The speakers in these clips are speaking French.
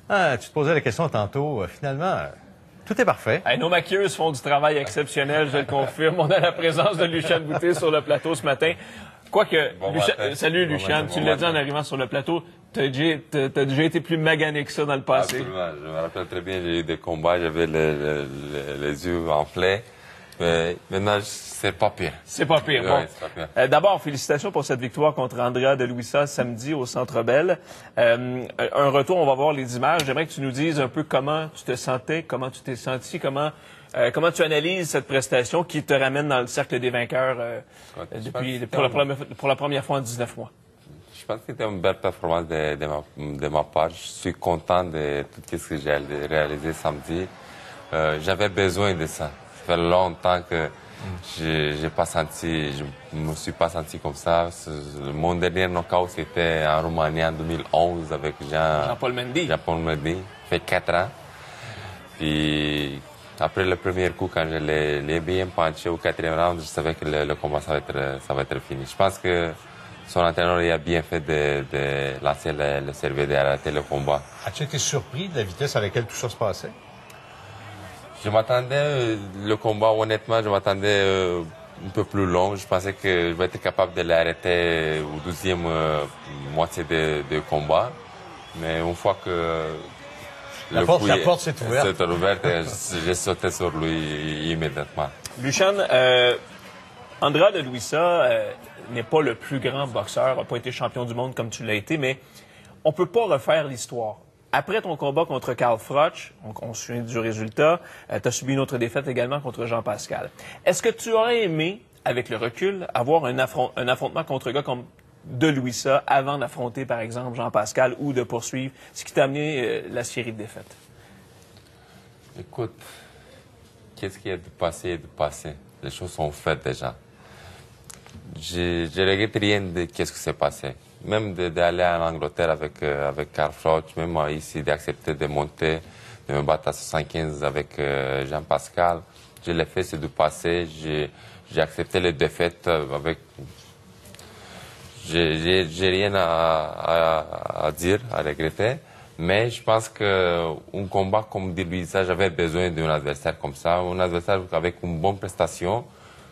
Ah, tu te posais la question tantôt. Finalement, tout est parfait. Hey, nos maquilleuses font du travail exceptionnel, je le confirme. On a la présence de Luciane Boutet sur le plateau ce matin. Quoique, salut Luciane, tu l'as dit en arrivant sur le plateau, t'as déjà été plus magané que ça dans le passé. Absolument. Je me rappelle très bien, j'ai eu des combats, j'avais les yeux enflés. Mais maintenant, c'est pas pire. C'est pas pire. Bon. Ouais, c'est pas pire. D'abord, félicitations pour cette victoire contre Andrea de Luisa samedi au Centre Bell. Un retour, on va voir les images. J'aimerais que tu nous dises un peu comment tu te sentais, comment tu t'es senti, comment tu analyses cette prestation qui te ramène dans le cercle des vainqueurs pour la première fois en 19 mois. Je pense que c'était une belle performance de ma part. Je suis content de tout ce que j'ai réalisé samedi. J'avais besoin de ça. Ça fait longtemps que je me suis pas senti comme ça. Mon dernier knockout, c'était en Roumanie en 2011 avec Jean-Paul Mendy. Jean-Paul Mendy. Ça fait 4 ans. Puis après le premier coup, quand je l'ai bien punché au 4e round, je savais que le combat, ça va être fini. Je pense que son entraîneur il a bien fait de lancer le cerveau, d'arrêter le combat. As-tu été surpris de la vitesse à laquelle tout ça se passait? Je m'attendais, le combat, honnêtement, je m'attendais un peu plus long. Je pensais que je vais être capable de l'arrêter au 12e moitié de combat. Mais une fois que la porte s'est ouverte, j'ai sauté sur lui immédiatement. Luciane, Andrea de Luisa n'est pas le plus grand boxeur, n'a pas été champion du monde comme tu l'as été, mais on peut pas refaire l'histoire. Après ton combat contre Carl Froch, on se souvient du résultat, tu as subi une autre défaite également contre Jean Pascal. Est-ce que tu aurais aimé, avec le recul, avoir un affrontement contre un gars comme de Luisa avant d'affronter, par exemple, Jean Pascal ou de poursuivre, ce qui t'a amené la série de défaites? Écoute, qu'est-ce qui est de passé est de passé. Les choses sont faites déjà. Je regrette rien de qu'est-ce qui s'est passé. Même d'aller en Angleterre avec Carl Froch, même ici d'accepter de monter, de me battre à 75 avec Jean Pascal. Je l'ai fait, c'est du passé. J'ai accepté les défaites avec. J'ai rien à dire, à regretter. Mais je pense qu'un combat comme dit Luisa, j'avais besoin d'un adversaire comme ça, un adversaire avec une bonne prestation,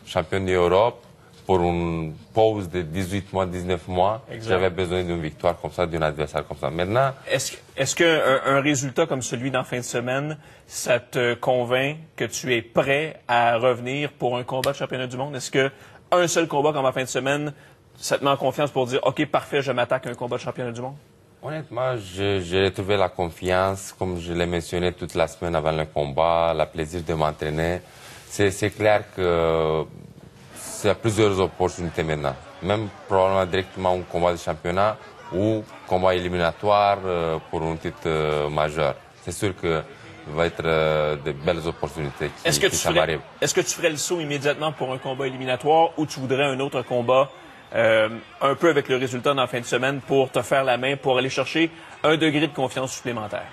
champion d'Europe. Pour une pause de 18 mois, 19 mois, j'avais besoin d'une victoire comme ça, d'un adversaire comme ça. Maintenant... Est-ce qu'un résultat comme celui d'en fin de semaine, ça te convainc que tu es prêt à revenir pour un combat de championnat du monde? Est-ce qu'un seul combat comme en fin de semaine, ça te met en confiance pour dire « OK, parfait, je m'attaque à un combat de championnat du monde ». Honnêtement, j'ai retrouvé la confiance, comme je l'ai mentionné toute la semaine avant le combat, le plaisir de m'entraîner. C'est clair que... Il y a plusieurs opportunités maintenant. Même probablement directement un combat de championnat ou combat éliminatoire pour un titre majeur. C'est sûr que va être de belles opportunités qui m'arrivent. Est-ce que tu ferais le saut immédiatement pour un combat éliminatoire ou tu voudrais un autre combat un peu avec le résultat dans la fin de semaine pour te faire la main, pour aller chercher un degré de confiance supplémentaire?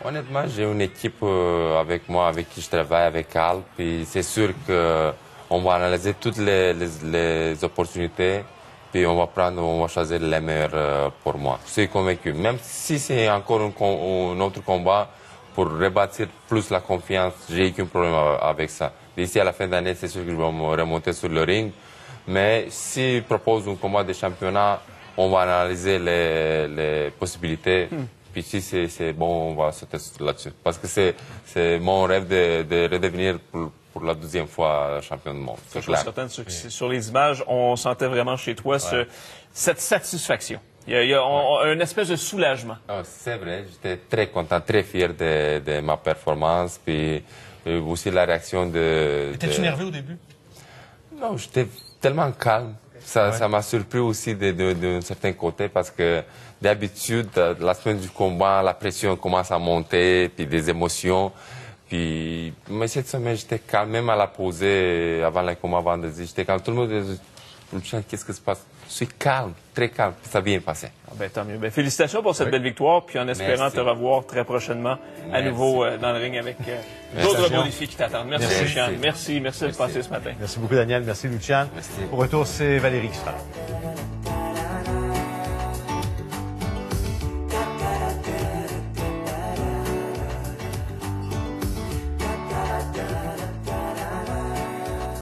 Honnêtement, j'ai une équipe avec moi, avec qui je travaille, avec Carl, puis c'est sûr que on va analyser toutes les opportunités, puis on va choisir les meilleures pour moi. Je suis convaincu. Même si c'est encore un autre combat pour rebâtir plus la confiance, j'ai aucun problème avec ça. D'ici à la fin d'année, c'est sûr que je vais me remonter sur le ring. Mais s'il propose un combat de championnat, on va analyser les possibilités. Puis si c'est bon, on va sauter là-dessus. Parce que c'est mon rêve de redevenir pour la 12e fois champion du monde. Je suis certain que sur les images, on sentait vraiment chez toi cette satisfaction. Il y a une espèce de soulagement. Oh, c'est vrai, j'étais très content, très fier de ma performance, puis aussi la réaction de... Étais-tu nerveux au début? Non, j'étais tellement calme. Ça m'a surpris aussi d'un certain côté parce que d'habitude, la semaine du combat, la pression commence à monter, puis des émotions. Mais cette semaine, j'étais calme, même à la posée avant le combat vendredi. J'étais calme. Tout le monde disait, qu'est-ce qui se passe? Je suis calme, très calme. Ça vient passer. Tant mieux. Félicitations pour cette belle victoire, puis en espérant te revoir très prochainement à nouveau dans le ring avec d'autres beaux défis qui t'attendent. Merci, Luciane. Merci de passer ce matin. Merci beaucoup, Daniel. Merci, Luciane. Merci. Au retour, c'est Valérie qui sera là.